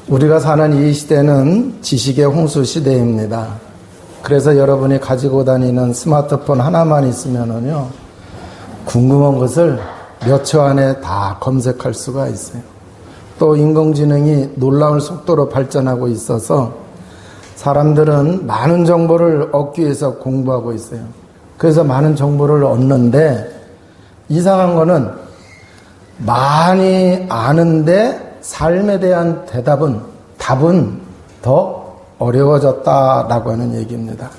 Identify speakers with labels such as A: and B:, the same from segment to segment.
A: 우리가 사는 이 시대는 지식의 홍수 시대입니다. 그래서 여러분이 가지고 다니는 스마트폰 하나만 있으면은요, 궁금한 것을 몇 초 안에 다 검색할 수가 있어요. 또 인공지능이 놀라운 속도로 발전하고 있어서 사람들은 많은 정보를 얻기 위해서 공부하고 있어요. 그래서 많은 정보를 얻는데 이상한 거는 많이 아는데 삶에 대한 답은 더 어려워졌다라고 하는 얘기입니다.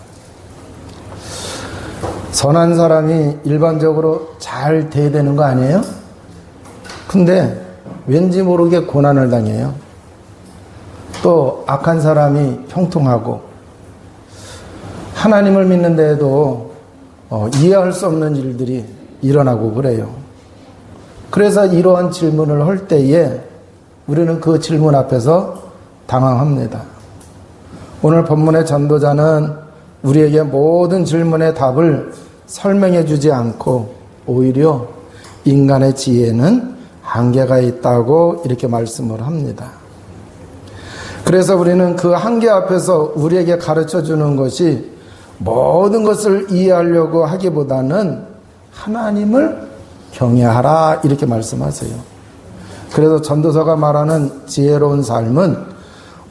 A: 선한 사람이 일반적으로 잘 돼야 되는 거 아니에요? 근데 왠지 모르게 고난을 당해요. 또 악한 사람이 형통하고 하나님을 믿는데도 이해할 수 없는 일들이 일어나고 그래요. 그래서 이러한 질문을 할 때에 우리는 그 질문 앞에서 당황합니다. 오늘 본문의 전도자는 우리에게 모든 질문의 답을 설명해 주지 않고 오히려 인간의 지혜는 한계가 있다고 이렇게 말씀을 합니다. 그래서 우리는 그 한계 앞에서 우리에게 가르쳐 주는 것이 모든 것을 이해하려고 하기보다는 하나님을 경외하라 이렇게 말씀하세요. 그래서 전도서가 말하는 지혜로운 삶은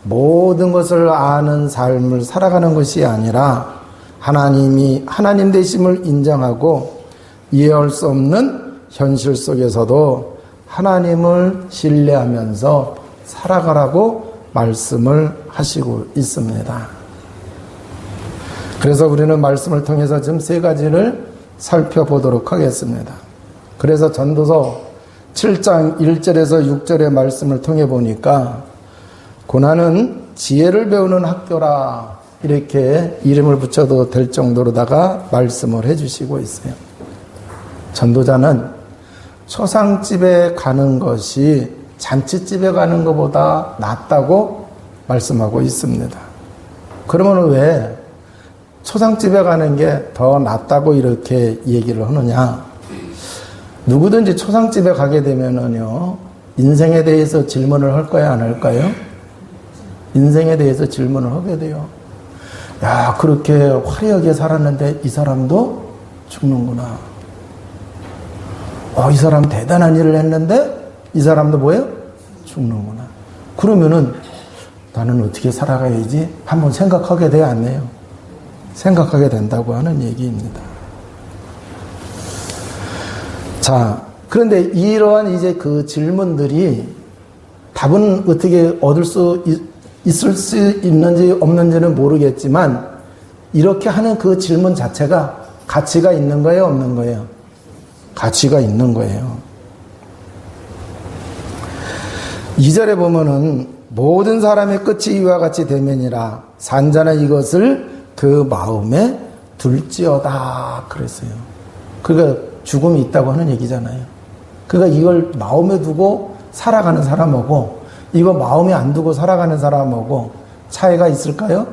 A: 모든 것을 아는 삶을 살아가는 것이 아니라 하나님이 하나님 되심을 인정하고 이해할 수 없는 현실 속에서도 하나님을 신뢰하면서 살아가라고 말씀을 하시고 있습니다. 그래서 우리는 말씀을 통해서 지금 세 가지를 살펴보도록 하겠습니다. 그래서 전도서 7장 1절에서 6절의 말씀을 통해 보니까 고난은 지혜를 배우는 학교라 이렇게 이름을 붙여도 될 정도로다가 말씀을 해주시고 있어요. 전도자는 초상집에 가는 것이 잔치집에 가는 것보다 낫다고 말씀하고 있습니다. 그러면 왜 초상집에 가는 게 더 낫다고 이렇게 얘기를 하느냐? 누구든지 초상집에 가게 되면은요, 인생에 대해서 질문을 할 거야, 안 할까요? 인생에 대해서 질문을 하게 돼요. 야, 그렇게 화려하게 살았는데 이 사람도 죽는구나. 이 사람 대단한 일을 했는데 이 사람도 뭐예요? 죽는구나. 그러면은 나는 어떻게 살아가야지? 한번 생각하게 돼야 안 돼요? 생각하게 된다고 하는 얘기입니다. 자, 그런데 이러한 이제 그 질문들이 답은 어떻게 얻을 수 있을 수 있는지 없는지는 모르겠지만 이렇게 하는 그 질문 자체가 가치가 있는 거예요, 없는 거예요? 가치가 있는 거예요. 2절에 보면은 모든 사람의 끝이 이와 같이 되면이라 산자는 이것을 그 마음에 둘지어다 그랬어요. 그러니까 죽음이 있다고 하는 얘기잖아요. 그러니까 이걸 마음에 두고 살아가는 사람하고 이거 마음에 안 두고 살아가는 사람하고 차이가 있을까요?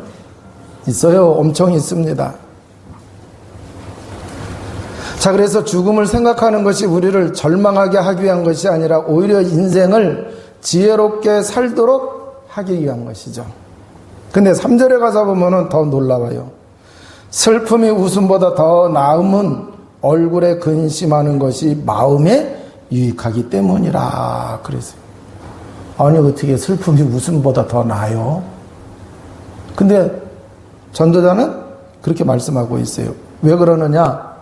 A: 있어요. 엄청 있습니다. 자, 그래서 죽음을 생각하는 것이 우리를 절망하게 하기 위한 것이 아니라 오히려 인생을 지혜롭게 살도록 하기 위한 것이죠. 근데 3절에 가서 보면은 더 놀라워요. 슬픔이 웃음보다 더 나음은 얼굴에 근심하는 것이 마음에 유익하기 때문이라 그랬어요. 아니, 어떻게 슬픔이 웃음보다 더 나아요? 근데 전도자는 그렇게 말씀하고 있어요. 왜 그러느냐?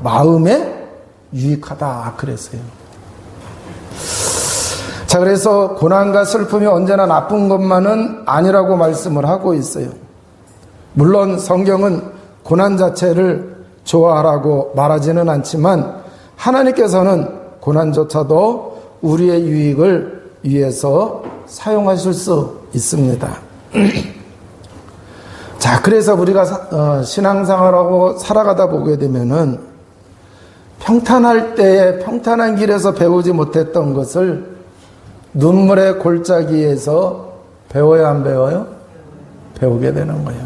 A: 마음에 유익하다 그랬어요. 자, 그래서 고난과 슬픔이 언제나 나쁜 것만은 아니라고 말씀을 하고 있어요. 물론 성경은 고난 자체를 좋아하라고 말하지는 않지만 하나님께서는 고난조차도 우리의 유익을 위해서 사용하실 수 있습니다. 자, 그래서 우리가 신앙생활하고 살아가다 보게 되면은 평탄할 때에 평탄한 길에서 배우지 못했던 것을 눈물의 골짜기에서 배워야 안 배워요? 배우게 되는 거예요.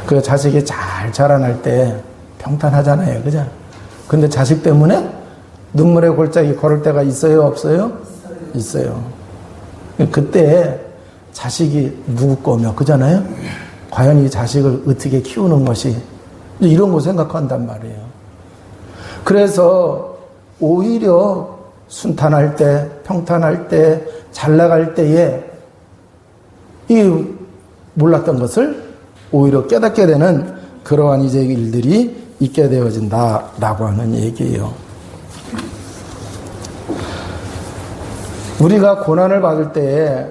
A: 그 자식이 잘 자라날 때 평탄하잖아요. 그죠? 근데 자식 때문에 눈물의 골짜기 걸을 때가 있어요? 없어요? 있어요. 그때 자식이 누구 거며 그잖아요. 과연 이 자식을 어떻게 키우는 것이 이런 거 생각한단 말이에요. 그래서 오히려 순탄할 때, 평탄할 때, 잘 나갈 때에 이 몰랐던 것을 오히려 깨닫게 되는 그러한 이제 일들이 있게 되어진다라고 하는 얘기예요. 우리가 고난을 받을 때에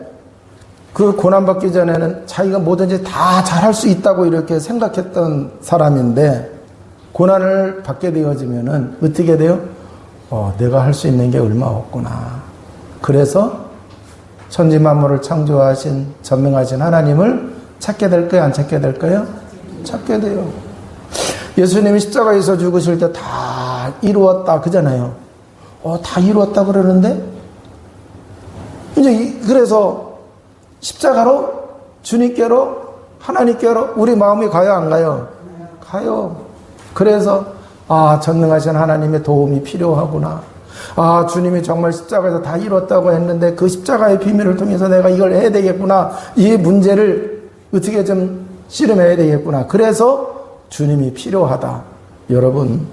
A: 그 고난받기 전에는 자기가 뭐든지 다 잘할 수 있다고 이렇게 생각했던 사람인데 고난을 받게 되어지면은 어떻게 돼요? 내가 할 수 있는 게 얼마 없구나. 그래서 천지만물을 창조하신 전능하신 하나님을 찾게 될까요? 안 찾게 될까요? 찾게 돼요. 예수님이 십자가에서 죽으실 때 다 이루었다 그잖아요. 다 이루었다 그러는데 이제 그래서 십자가로 주님께로 하나님께로 우리 마음이 가요 안 가요? 가요. 그래서 전능하신 하나님의 도움이 필요하구나. 주님이 정말 십자가에서 다 이뤘다고 했는데 그 십자가의 비밀을 통해서 내가 이걸 해야 되겠구나. 이 문제를 어떻게 좀 씨름해야 되겠구나. 그래서 주님이 필요하다. 여러분,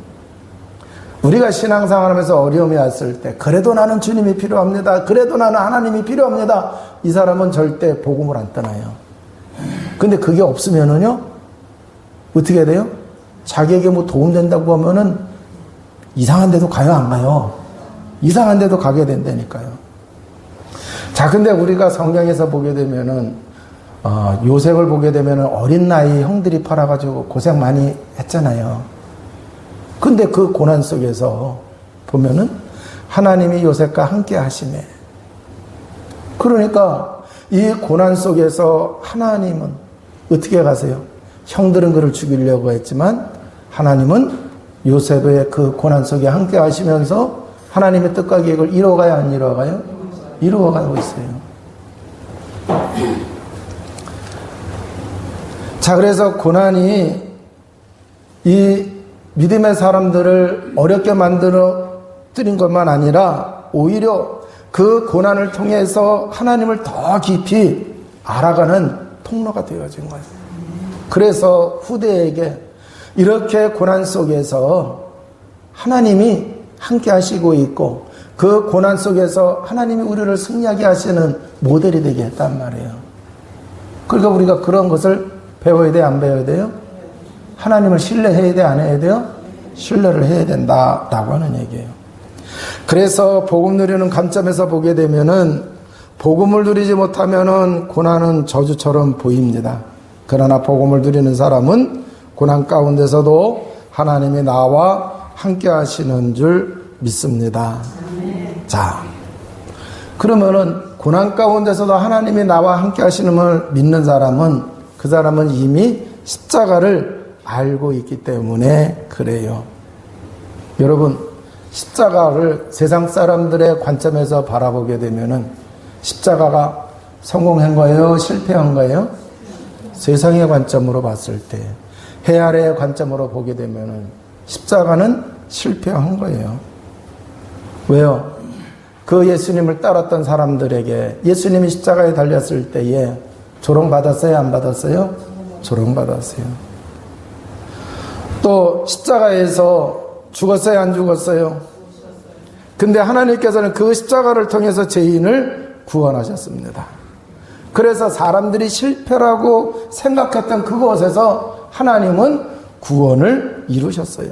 A: 우리가 신앙생활하면서 어려움이 왔을 때 그래도 나는 주님이 필요합니다. 그래도 나는 하나님이 필요합니다. 이 사람은 절대 복음을 안 떠나요. 근데 그게 없으면은요 어떻게 돼요? 자기에게 뭐 도움된다고 하면은 이상한 데도 가요 안 가요? 이상한 데도 가게 된다니까요. 자, 근데 우리가 성경에서 보게 되면은 요셉을 보게 되면은 어린 나이 형들이 팔아가지고 고생 많이 했잖아요. 근데 그 고난 속에서 보면은 하나님이 요셉과 함께 하시네. 그러니까 이 고난 속에서 하나님은 어떻게 가세요? 형들은 그를 죽이려고 했지만 하나님은 요셉의 그 고난 속에 함께 하시면서 하나님의 뜻과 계획을 이루어가요 안 이루어가요? 이루어가고 있어요. 자, 그래서 고난이 이 믿음의 사람들을 어렵게 만들어 드린 것만 아니라 오히려 그 고난을 통해서 하나님을 더 깊이 알아가는 통로가 되어진 거예요. 그래서 후대에게 이렇게 고난 속에서 하나님이 함께 하시고 있고 그 고난 속에서 하나님이 우리를 승리하게 하시는 모델이 되게 했단 말이에요. 그러니까 우리가 그런 것을 배워야 돼요? 안 배워야 돼요? 하나님을 신뢰해야 돼? 안 해야 돼요? 신뢰를 해야 된다라고 하는 얘기예요. 그래서 복음 누리는 관점에서 보게 되면은 복음을 누리지 못하면은 고난은 저주처럼 보입니다. 그러나 복음을 누리는 사람은 고난 가운데서도 하나님이 나와 함께 하시는 줄 믿습니다. 자, 그러면은 고난 가운데서도 하나님이 나와 함께 하시는 걸 믿는 사람은 그 사람은 이미 십자가를 알고 있기 때문에 그래요. 여러분, 십자가를 세상 사람들의 관점에서 바라보게 되면은 십자가가 성공한 거예요? 실패한 거예요? 세상의 관점으로 봤을 때, 해 아래의 관점으로 보게 되면은 십자가는 실패한 거예요. 왜요? 그 예수님을 따랐던 사람들에게 예수님이 십자가에 달렸을 때에 조롱받았어요? 안 받았어요? 조롱받았어요. 또 십자가에서 죽었어요? 안 죽었어요? 근데 하나님께서는 그 십자가를 통해서 죄인을 구원하셨습니다. 그래서 사람들이 실패라고 생각했던 그곳에서 하나님은 구원을 이루셨어요.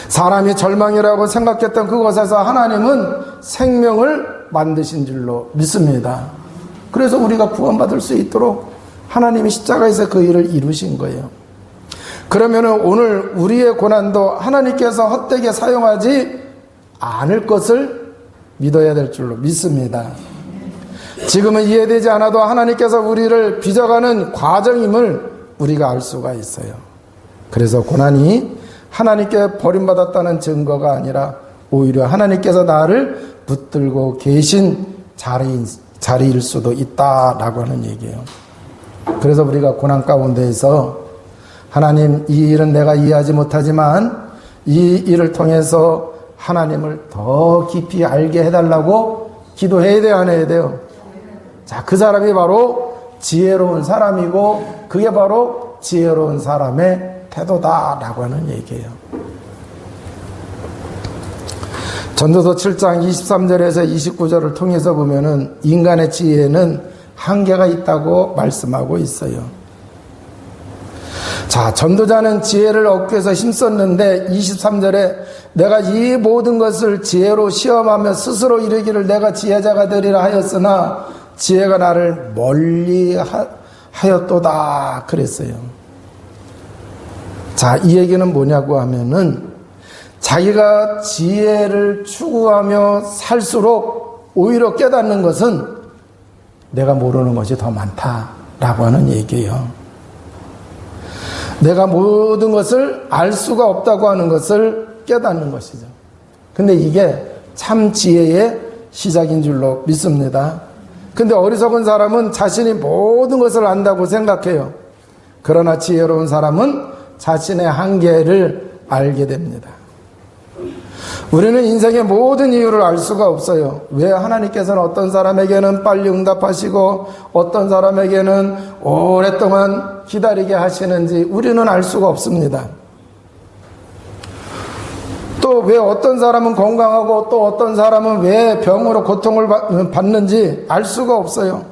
A: 사람이 절망이라고 생각했던 그곳에서 하나님은 생명을 만드신 줄로 믿습니다. 그래서 우리가 구원받을 수 있도록 하나님이 십자가에서 그 일을 이루신 거예요. 그러면 오늘 우리의 고난도 하나님께서 헛되게 사용하지 않을 것을 믿어야 될 줄로 믿습니다. 지금은 이해되지 않아도 하나님께서 우리를 빚어가는 과정임을 우리가 알 수가 있어요. 그래서 고난이 하나님께 버림받았다는 증거가 아니라 오히려 하나님께서 나를 붙들고 계신 자리일 수도 있다라고 하는 얘기예요. 그래서 우리가 고난 가운데에서 하나님, 이 일은 내가 이해하지 못하지만 이 일을 통해서 하나님을 더 깊이 알게 해달라고 기도해야 돼요, 안 해야 돼요? 자, 그 사람이 바로 지혜로운 사람이고 그게 바로 지혜로운 사람의 태도다라고 하는 얘기예요. 전도서 7장 23절에서 29절을 통해서 보면은 인간의 지혜는 한계가 있다고 말씀하고 있어요. 자, 전도자는 지혜를 얻기 위해서 힘썼는데 23절에 내가 이 모든 것을 지혜로 시험하며 스스로 이르기를 내가 지혜자가 되리라 하였으나 지혜가 나를 멀리 하였도다 그랬어요. 자, 이 얘기는 뭐냐고 하면은 자기가 지혜를 추구하며 살수록 오히려 깨닫는 것은 내가 모르는 것이 더 많다라고 하는 얘기예요. 내가 모든 것을 알 수가 없다고 하는 것을 깨닫는 것이죠. 근데 이게 참 지혜의 시작인 줄로 믿습니다. 근데 어리석은 사람은 자신이 모든 것을 안다고 생각해요. 그러나 지혜로운 사람은 자신의 한계를 알게 됩니다. 우리는 인생의 모든 이유를 알 수가 없어요. 왜 하나님께서는 어떤 사람에게는 빨리 응답하시고 어떤 사람에게는 오랫동안 기다리게 하시는지 우리는 알 수가 없습니다. 또 왜 어떤 사람은 건강하고 또 어떤 사람은 왜 병으로 고통을 받는지 알 수가 없어요.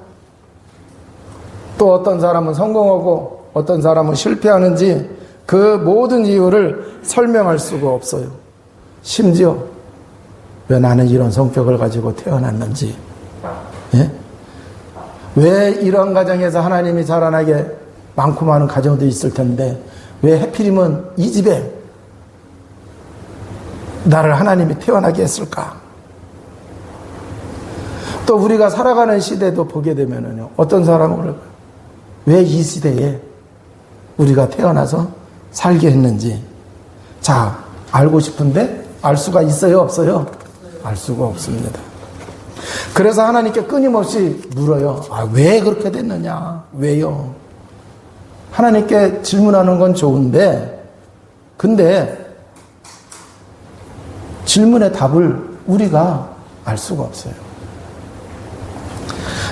A: 또 어떤 사람은 성공하고 어떤 사람은 실패하는지 그 모든 이유를 설명할 수가 없어요. 심지어 왜 나는 이런 성격을 가지고 태어났는지, 예? 왜 이런 가정에서 하나님이 자라나게 많고 많은 가정도 있을 텐데 왜 하필이면 이 집에 나를 하나님이 태어나게 했을까? 또 우리가 살아가는 시대도 보게 되면은요, 어떤 사람은 그럴까요? 왜 이 시대에 우리가 태어나서 살게 했는지. 자, 알고 싶은데 알 수가 있어요, 없어요? 알 수가 없습니다. 그래서 하나님께 끊임없이 물어요. 아, 왜 그렇게 됐느냐? 왜요? 하나님께 질문하는 건 좋은데, 근데 질문의 답을 우리가 알 수가 없어요.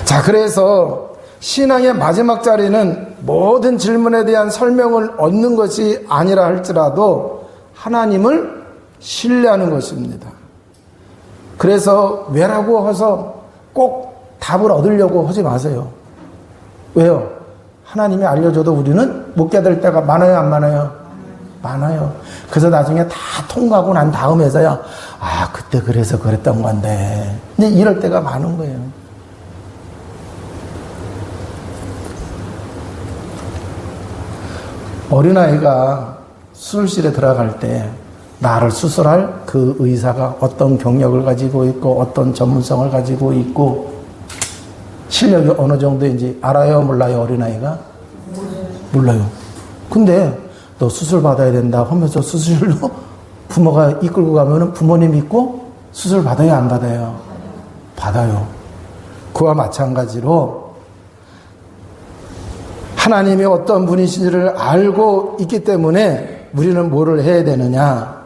A: 자, 그래서 신앙의 마지막 자리는 모든 질문에 대한 설명을 얻는 것이 아니라 할지라도 하나님을 신뢰하는 것입니다. 그래서 왜라고 해서 꼭 답을 얻으려고 하지 마세요. 왜요? 하나님이 알려줘도 우리는 못 깨달을 때가 많아요, 안 많아요? 많아요. 그래서 나중에 다 통과하고 난 다음에서야 아, 그때 그래서 그랬던 건데 이제 이럴 때가 많은 거예요. 어린아이가 수술실에 들어갈 때 나를 수술할 그 의사가 어떤 경력을 가지고 있고 어떤 전문성을 가지고 있고 실력이 어느 정도인지 알아요, 몰라요? 어린아이가? 몰라요. 근데 너 수술 받아야 된다 하면서 수술로 부모가 이끌고 가면은 부모님 믿고 수술 받아요, 안 받아요? 받아요. 그와 마찬가지로 하나님이 어떤 분이신지를 알고 있기 때문에 우리는 뭐를 해야 되느냐?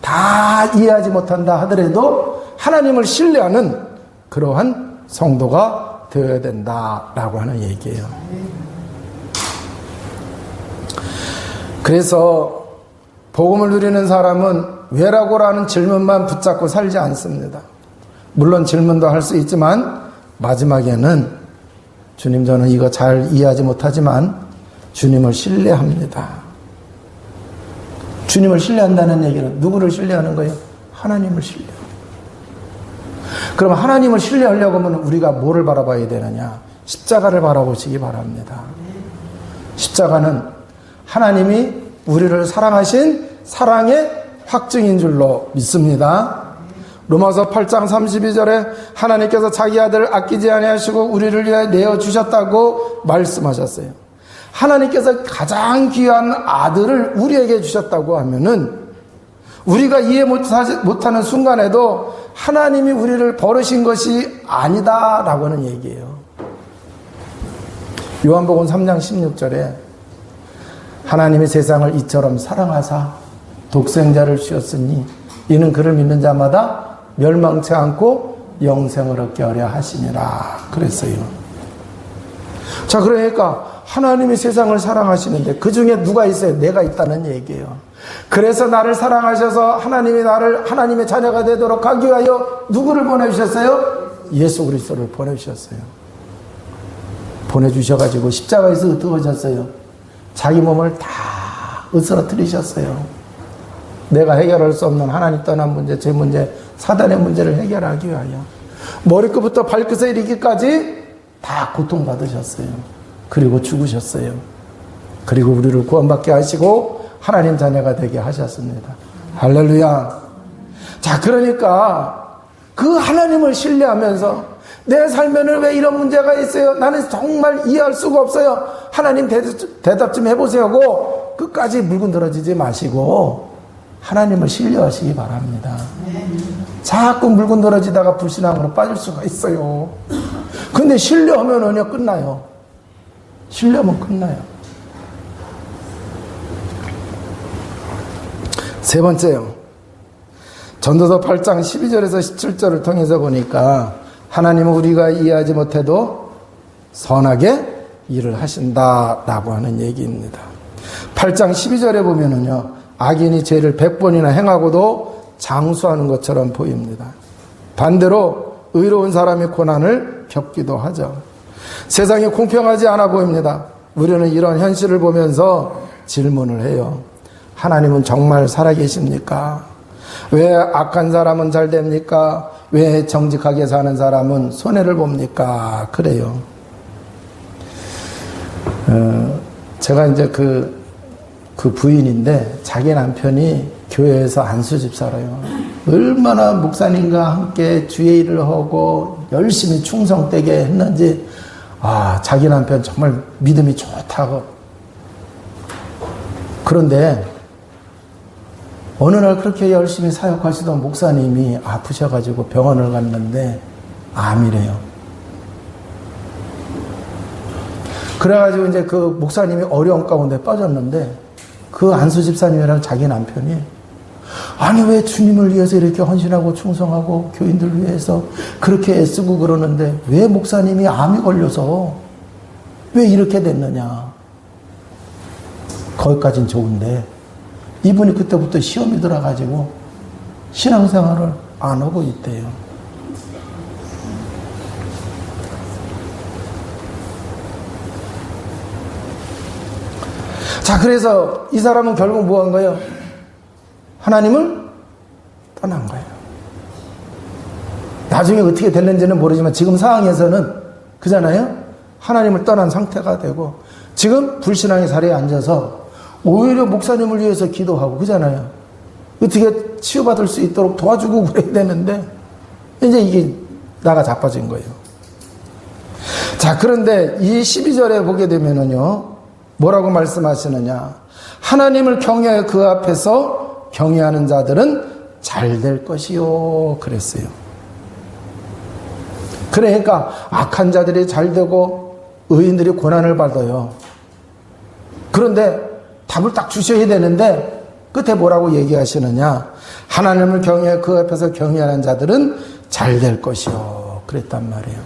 A: 다 이해하지 못한다 하더라도 하나님을 신뢰하는 그러한 성도가 되어야 된다라고 하는 얘기예요. 그래서 복음을 누리는 사람은 왜라고라는 질문만 붙잡고 살지 않습니다. 물론 질문도 할 수 있지만 마지막에는 주님, 저는 이거 잘 이해하지 못하지만 주님을 신뢰합니다. 주님을 신뢰한다는 얘기는 누구를 신뢰하는 거예요? 하나님을 신뢰해요. 그럼 하나님을 신뢰하려고 하면 우리가 뭐를 바라봐야 되느냐? 십자가를 바라보시기 바랍니다. 십자가는 하나님이 우리를 사랑하신 사랑의 확증인 줄로 믿습니다. 로마서 8장 32절에 하나님께서 자기 아들을 아끼지 아니하시고 우리를 위해 내어주셨다고 말씀하셨어요. 하나님께서 가장 귀한 아들을 우리에게 주셨다고 하면은 우리가 이해 못하는 순간에도 하나님이 우리를 버리신 것이 아니다라고 하는 얘기예요. 요한복음 3장 16절에 하나님이 세상을 이처럼 사랑하사 독생자를 주셨으니 이는 그를 믿는 자마다 멸망치 않고 영생을 얻게 하려 하시니라 그랬어요. 자, 그러니까 하나님이 세상을 사랑하시는데 그 중에 누가 있어요? 내가 있다는 얘기예요. 그래서 나를 사랑하셔서 하나님이 나를 하나님의 자녀가 되도록 하기 위하여 누구를 보내주셨어요? 예수 그리스도를 보내주셨어요. 보내주셔가지고 십자가에서 어떻게 하셨어요? 자기 몸을 다 으스러뜨리셨어요. 내가 해결할 수 없는 하나님 떠난 문제, 제 문제, 사단의 문제를 해결하기 위하여 머리끝부터 발끝에 이르기까지 다 고통받으셨어요. 그리고 죽으셨어요. 그리고 우리를 구원받게 하시고 하나님 자녀가 되게 하셨습니다. 할렐루야. 자, 그러니까 그 하나님을 신뢰하면서 내 삶에는 왜 이런 문제가 있어요? 나는 정말 이해할 수가 없어요. 하나님 대답 좀 해보세요 하고 끝까지 물건들어지지 마시고 하나님을 신뢰하시기 바랍니다. 자꾸 물건들어지다가 불신앙으로 빠질 수가 있어요. 근데 신뢰하면은요 끝나요. 신뢰하면 끝나요. 세 번째요. 전도서 8장 12절에서 17절을 통해서 보니까 하나님은 우리가 이해하지 못해도 선하게 일을 하신다라고 하는 얘기입니다. 8장 12절에 보면은요, 악인이 죄를 100번이나 행하고도 장수하는 것처럼 보입니다. 반대로 의로운 사람이 고난을 겪기도 하죠. 세상이 공평하지 않아 보입니다. 우리는 이런 현실을 보면서 질문을 해요. 하나님은 정말 살아계십니까? 왜 악한 사람은 잘 됩니까? 왜 정직하게 사는 사람은 손해를 봅니까? 그래요. 제가 이제 그 부인인데 자기 남편이 교회에서 안수집 살아요. 얼마나 목사님과 함께 주의 일을 하고 열심히 충성되게 했는지, 자기 남편 정말 믿음이 좋다고. 그런데 어느 날 그렇게 열심히 사역하시던 목사님이 아프셔가지고 병원을 갔는데 암이래요. 그래가지고 이제 그 목사님이 어려운 가운데 빠졌는데 그 안수 집사님이랑 자기 남편이 아니 왜 주님을 위해서 이렇게 헌신하고 충성하고 교인들 위해서 그렇게 애쓰고 그러는데 왜 목사님이 암이 걸려서 왜 이렇게 됐느냐. 거기까진 좋은데 이분이 그때부터 시험이 들어가지고 신앙생활을 안 하고 있대요. 자, 그래서 이 사람은 결국 뭐 한 거예요? 하나님을 떠난 거예요. 나중에 어떻게 됐는지는 모르지만 지금 상황에서는 그잖아요? 하나님을 떠난 상태가 되고 지금 불신앙의 자리에 앉아서 오히려 목사님을 위해서 기도하고 그잖아요. 어떻게 치유받을 수 있도록 도와주고 그래야 되는데 이제 이게 나가 자빠진 거예요. 자, 그런데 이 12절에 보게 되면은요, 뭐라고 말씀하시느냐. 하나님을 경외하여 그 앞에서 경외하는 자들은 잘 될 것이요. 그랬어요. 그러니까 악한 자들이 잘 되고 의인들이 고난을 받아요. 그런데 답을 딱 주셔야 되는데 끝에 뭐라고 얘기하시느냐. 하나님을 경외하여 그 앞에서 경외하는 자들은 잘 될 것이요. 그랬단 말이에요.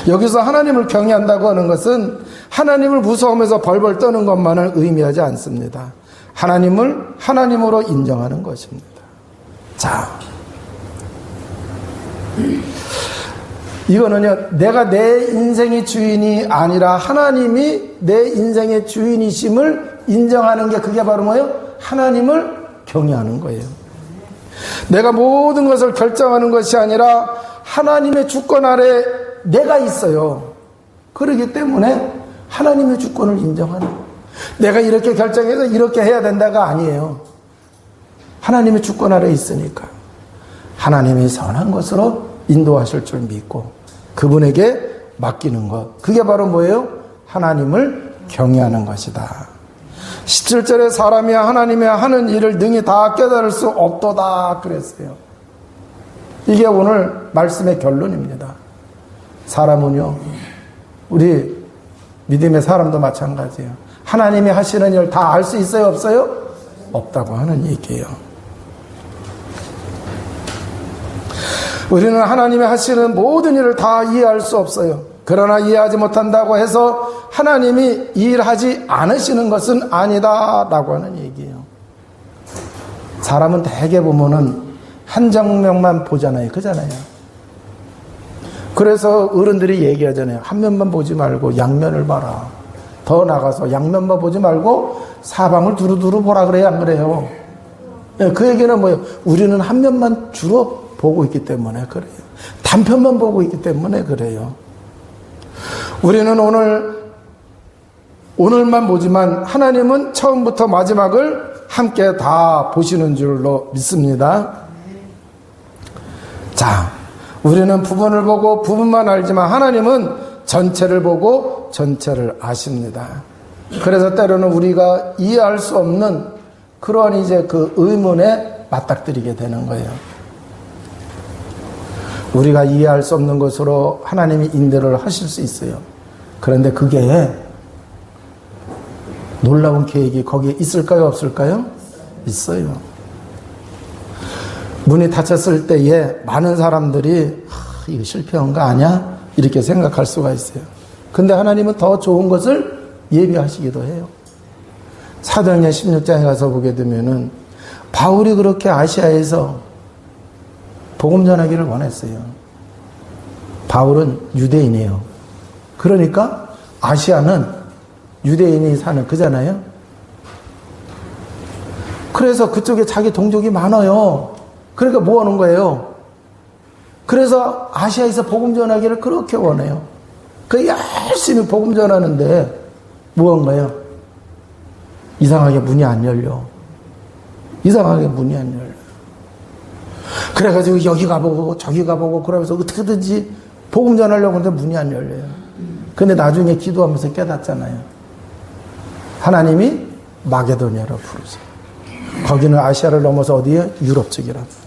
A: 여기서 하나님을 경외한다고 하는 것은 하나님을 무서워하면서 벌벌 떠는 것만을 의미하지 않습니다. 하나님을 하나님으로 인정하는 것입니다. 자, 이거는요, 내가 내 인생의 주인이 아니라 하나님이 내 인생의 주인이심을 인정하는 게 그게 바로 뭐예요? 하나님을 경외하는 거예요. 내가 모든 것을 결정하는 것이 아니라 하나님의 주권 아래 내가 있어요. 그렇기 때문에 하나님의 주권을 인정하는 거예요. 내가 이렇게 결정해서 이렇게 해야 된다가 아니에요. 하나님의 주권 아래 있으니까 하나님이 선한 것으로 인도하실 줄 믿고 그분에게 맡기는 것. 그게 바로 뭐예요? 하나님을 경외하는 것이다. 17절에 사람이 하나님의 하는 일을 능히 다 깨달을 수 없도다 그랬어요. 이게 오늘 말씀의 결론입니다. 사람은요, 우리 믿음의 사람도 마찬가지예요. 하나님이 하시는 일 다 알 수 있어요? 없어요? 없다고 하는 얘기예요. 우리는 하나님이 하시는 모든 일을 다 이해할 수 없어요. 그러나 이해하지 못한다고 해서 하나님이 일하지 않으시는 것은 아니다 라고 하는 얘기예요. 사람은 대개 보면은 한 장면만 보잖아요. 그잖아요. 그래서 어른들이 얘기하잖아요. 한 면만 보지 말고 양면을 봐라. 더 나가서 양면만 보지 말고 사방을 두루두루 보라 그래요, 안 그래요? 그 얘기는 뭐예요? 우리는 한 면만 주로 보고 있기 때문에 그래요. 단편만 보고 있기 때문에 그래요. 우리는 오늘만 보지만 하나님은 처음부터 마지막을 함께 다 보시는 줄로 믿습니다. 자, 우리는 부분을 보고 부분만 알지만 하나님은 전체를 보고 전체를 아십니다. 그래서 때로는 우리가 이해할 수 없는 그런 이제 그 의문에 맞닥뜨리게 되는 거예요. 우리가 이해할 수 없는 것으로 하나님이 인도를 하실 수 있어요. 그런데 그게 놀라운 계획이 거기에 있을까요? 없을까요? 있어요. 문이 닫혔을 때에 많은 사람들이 이거 실패한 거 아니야? 이렇게 생각할 수가 있어요. 근데 하나님은 더 좋은 것을 예비하시기도 해요. 사도행전 16장에 가서 보게 되면은 바울이 그렇게 아시아에서 복음 전하기를 원했어요. 바울은 유대인이에요. 그러니까 아시아는 유대인이 사는 그잖아요. 그래서 그쪽에 자기 동족이 많아요. 그러니까 뭐 하는 거예요? 그래서 아시아에서 복음 전하기를 그렇게 원해요. 그 열심히 복음 전하는데 뭐 한 거예요? 이상하게 문이 안 열려. 이상하게 문이 안 열려. 그래가지고 여기 가보고 저기 가보고 그러면서 어떻게든지 복음 전하려고 하는데 문이 안 열려요. 근데 나중에 기도하면서 깨닫잖아요. 하나님이 마게도냐로 부르세요. 거기는 아시아를 넘어서 어디에? 유럽 쪽이라고.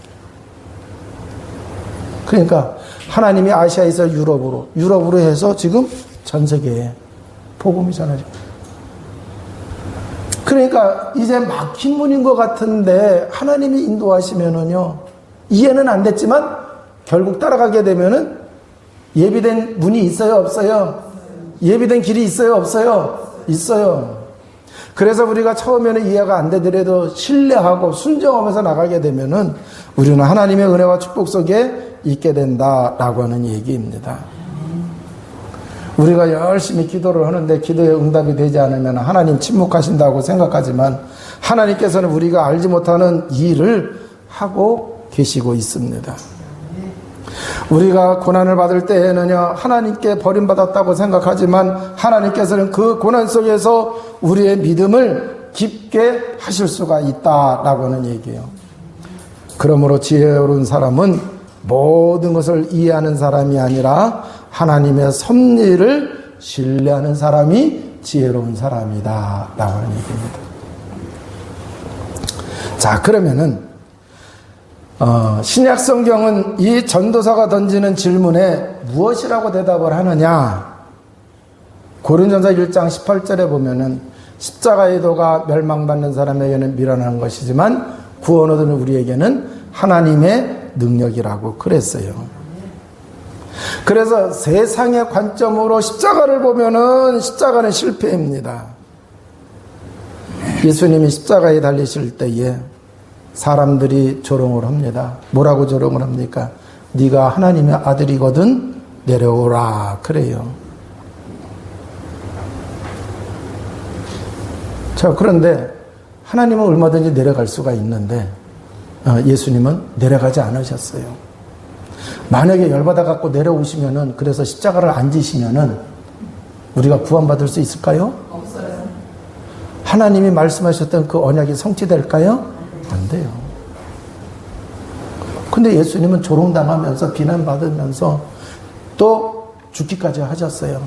A: 그러니까 하나님이 아시아에서 유럽으로 해서 지금 전 세계에 복음이 전해져요. 그러니까 이제 막힌 문인 것 같은데 하나님이 인도하시면은요, 이해는 안 됐지만 결국 따라가게 되면은 예비된 문이 있어요, 없어요? 예비된 길이 있어요, 없어요? 있어요. 그래서 우리가 처음에는 이해가 안 되더라도 신뢰하고 순종하면서 나가게 되면은 우리는 하나님의 은혜와 축복 속에 있게 된다라고 하는 얘기입니다. 우리가 열심히 기도를 하는데 기도에 응답이 되지 않으면 하나님 침묵하신다고 생각하지만 하나님께서는 우리가 알지 못하는 일을 하고 계시고 있습니다. 우리가 고난을 받을 때에는요, 하나님께 버림받았다고 생각하지만 하나님께서는 그 고난 속에서 우리의 믿음을 깊게 하실 수가 있다라고 하는 얘기예요. 그러므로 지혜로운 사람은 모든 것을 이해하는 사람이 아니라 하나님의 섭리를 신뢰하는 사람이 지혜로운 사람이다 라고 하는 얘기입니다. 자, 그러면은 신약 성경은 이 전도사가 던지는 질문에 무엇이라고 대답을 하느냐? 고린도전서 1장 18절에 보면은 십자가의 도가 멸망받는 사람에게는 미련한 것이지만 구원 얻은 우리에게는 하나님의 능력이라고 그랬어요. 그래서 세상의 관점으로 십자가를 보면은 십자가는 실패입니다. 예수님이 십자가에 달리실 때에 사람들이 조롱을 합니다. 뭐라고 조롱을 합니까? 네가 하나님의 아들이거든 내려오라 그래요. 자, 그런데 하나님은 얼마든지 내려갈 수가 있는데 예수님은 내려가지 않으셨어요. 만약에 열받아 갖고 내려오시면은, 그래서 십자가를 안 지시면은 우리가 구원받을 수 있을까요? 없어요. 하나님이 말씀하셨던 그 언약이 성취될까요? 안 돼요. 근데 예수님은 조롱당하면서 비난받으면서 또 죽기까지 하셨어요.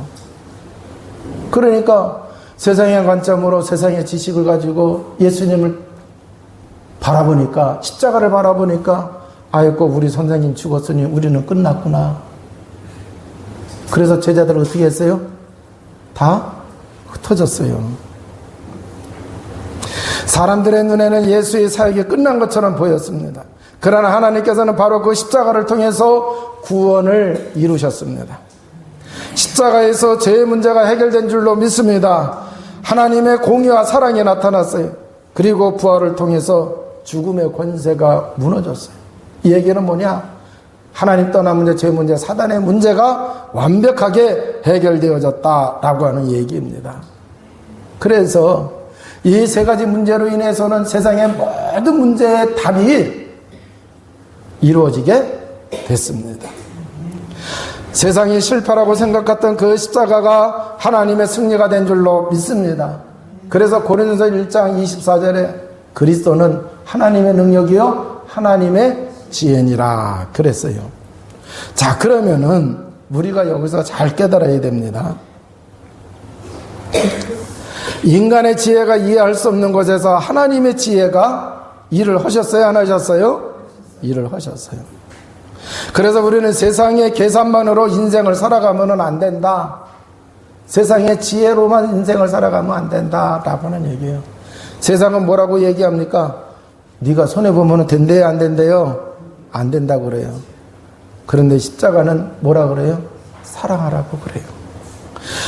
A: 그러니까 세상의 관점으로 세상의 지식을 가지고 예수님을 바라보니까, 십자가를 바라보니까 아이고 우리 선생님 죽었으니 우리는 끝났구나. 그래서 제자들은 어떻게 했어요? 다 흩어졌어요. 사람들의 눈에는 예수의 사역이 끝난 것처럼 보였습니다. 그러나 하나님께서는 바로 그 십자가를 통해서 구원을 이루셨습니다. 십자가에서 죄의 문제가 해결된 줄로 믿습니다. 하나님의 공의와 사랑이 나타났어요. 그리고 부활을 통해서 죽음의 권세가 무너졌어요. 이 얘기는 뭐냐? 하나님 떠난 문제, 죄 문제, 사단의 문제가 완벽하게 해결되어졌다라고 하는 얘기입니다. 그래서 이 세 가지 문제로 인해서는 세상의 모든 문제의 답이 이루어지게 됐습니다. 세상이 실패라고 생각했던 그 십자가가 하나님의 승리가 된 줄로 믿습니다. 그래서 고린도서 1장 24절에 그리스도는 하나님의 능력이요 하나님의 지혜니라 그랬어요. 자, 그러면은 우리가 여기서 잘 깨달아야 됩니다. 인간의 지혜가 이해할 수 없는 곳에서 하나님의 지혜가 일을 하셨어요? 안 하셨어요? 일을 하셨어요. 그래서 우리는 세상의 계산만으로 인생을 살아가면 안 된다. 세상의 지혜로만 인생을 살아가면 안 된다라고 하는 얘기예요. 세상은 뭐라고 얘기합니까? 네가 손해보면 된대요, 안 된대요? 안 된다고 그래요. 그런데 십자가는 뭐라 그래요? 사랑하라고 그래요.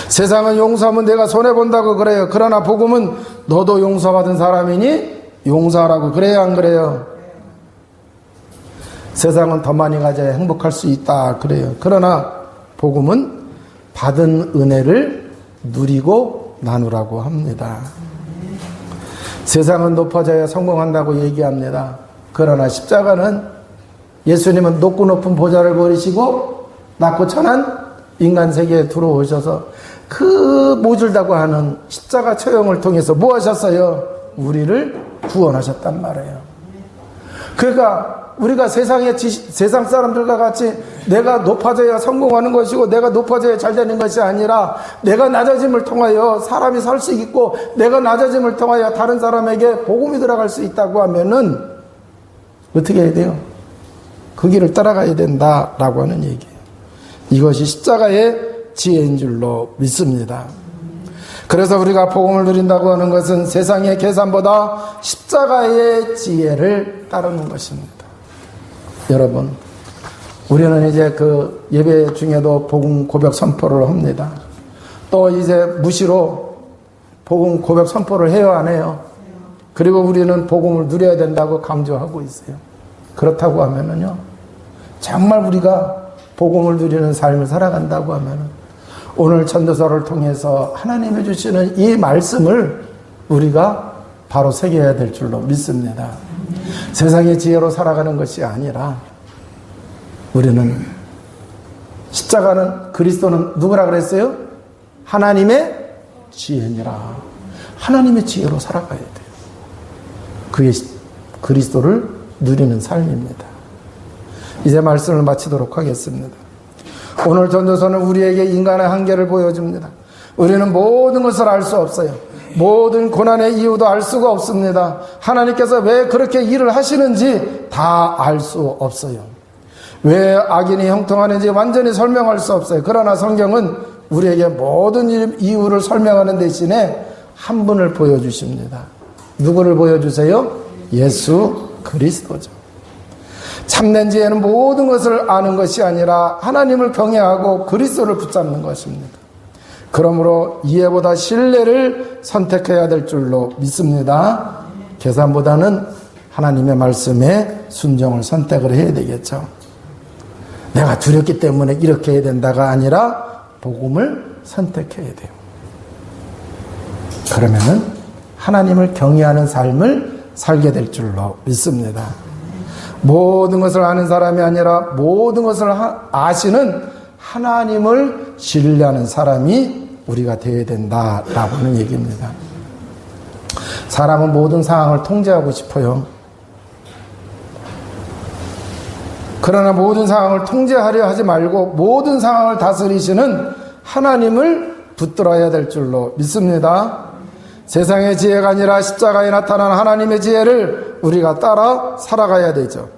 A: 세상은 용서하면 내가 손해본다고 그래요. 그러나 복음은 너도 용서받은 사람이니 용서하라고 그래요, 안 그래요? 세상은 더 많이 가져야 행복할 수 있다 그래요. 그러나 복음은 받은 은혜를 누리고 나누라고 합니다. 세상은 높아져야 성공한다고 얘기합니다. 그러나 십자가는 예수님은 높고 높은 보좌를 버리시고 낮고 천한 인간 세계에 들어오셔서 그 모질다고 하는 십자가 처형을 통해서 뭐 하셨어요? 우리를 구원하셨단 말이에요. 그러니까 우리가 세상 사람들과 같이 내가 높아져야 성공하는 것이고 내가 높아져야 잘 되는 것이 아니라 내가 낮아짐을 통하여 사람이 살 수 있고 내가 낮아짐을 통하여 다른 사람에게 복음이 들어갈 수 있다고 하면은 어떻게 해야 돼요? 그 길을 따라가야 된다라고 하는 얘기예요. 이것이 십자가의 지혜인 줄로 믿습니다. 그래서 우리가 복음을 누린다고 하는 것은 세상의 계산보다 십자가의 지혜를 따르는 것입니다. 여러분, 우리는 이제 그 예배 중에도 복음 고백 선포를 합니다. 또 이제 무시로 복음 고백 선포를 해요, 안 해요? 그리고 우리는 복음을 누려야 된다고 강조하고 있어요. 그렇다고 하면은요, 정말 우리가 복음을 누리는 삶을 살아간다고 하면은 오늘 전도서를 통해서 하나님이 주시는 이 말씀을 우리가 바로 새겨야 될 줄로 믿습니다. 세상의 지혜로 살아가는 것이 아니라 우리는 십자가는 그리스도는 누구라 그랬어요? 하나님의 지혜니라. 하나님의 지혜로 살아가야 돼요. 그게 그리스도를 누리는 삶입니다. 이제 말씀을 마치도록 하겠습니다. 오늘 전도서는 우리에게 인간의 한계를 보여줍니다. 우리는 모든 것을 알 수 없어요. 모든 고난의 이유도 알 수가 없습니다. 하나님께서 왜 그렇게 일을 하시는지 다 알 수 없어요. 왜 악인이 형통하는지 완전히 설명할 수 없어요. 그러나 성경은 우리에게 모든 이유를 설명하는 대신에 한 분을 보여주십니다. 누구를 보여주세요? 예수 그리스도죠. 참된 지혜는 모든 것을 아는 것이 아니라 하나님을 경외하고 그리스도를 붙잡는 것입니다. 그러므로 이해보다 신뢰를 선택해야 될 줄로 믿습니다. 계산보다는 하나님의 말씀에 순종을 선택을 해야 되겠죠. 내가 두렵기 때문에 이렇게 해야 된다가 아니라 복음을 선택해야 돼요. 그러면은 하나님을 경외하는 삶을 살게 될 줄로 믿습니다. 모든 것을 아는 사람이 아니라 모든 것을 아시는 하나님을 신뢰하는 사람이 우리가 되어야 된다라고 하는 얘기입니다. 사람은 모든 상황을 통제하고 싶어요. 그러나 모든 상황을 통제하려 하지 말고 모든 상황을 다스리시는 하나님을 붙들어야 될 줄로 믿습니다. 세상의 지혜가 아니라 십자가에 나타난 하나님의 지혜를 우리가 따라 살아가야 되죠.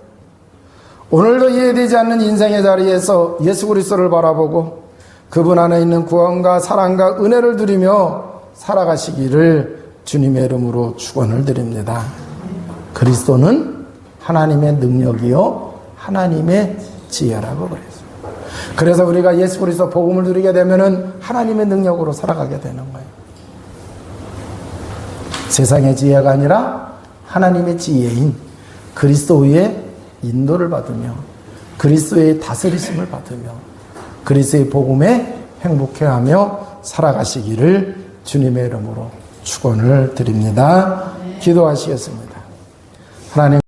A: 오늘도 이해되지 않는 인생의 자리에서 예수 그리스도를 바라보고 그분 안에 있는 구원과 사랑과 은혜를 누리며 살아가시기를 주님의 이름으로 축원을 드립니다. 그리스도는 하나님의 능력이요 하나님의 지혜라고 그랬어요. 그래서 우리가 예수 그리스도 복음을 누리게 되면은 하나님의 능력으로 살아가게 되는 거예요. 세상의 지혜가 아니라 하나님의 지혜인 그리스도의 인도를 받으며 그리스도의 다스리심을 받으며 그리스도의 복음에 행복해하며 살아가시기를 주님의 이름으로 축원을 드립니다. 기도하시겠습니다. 하나님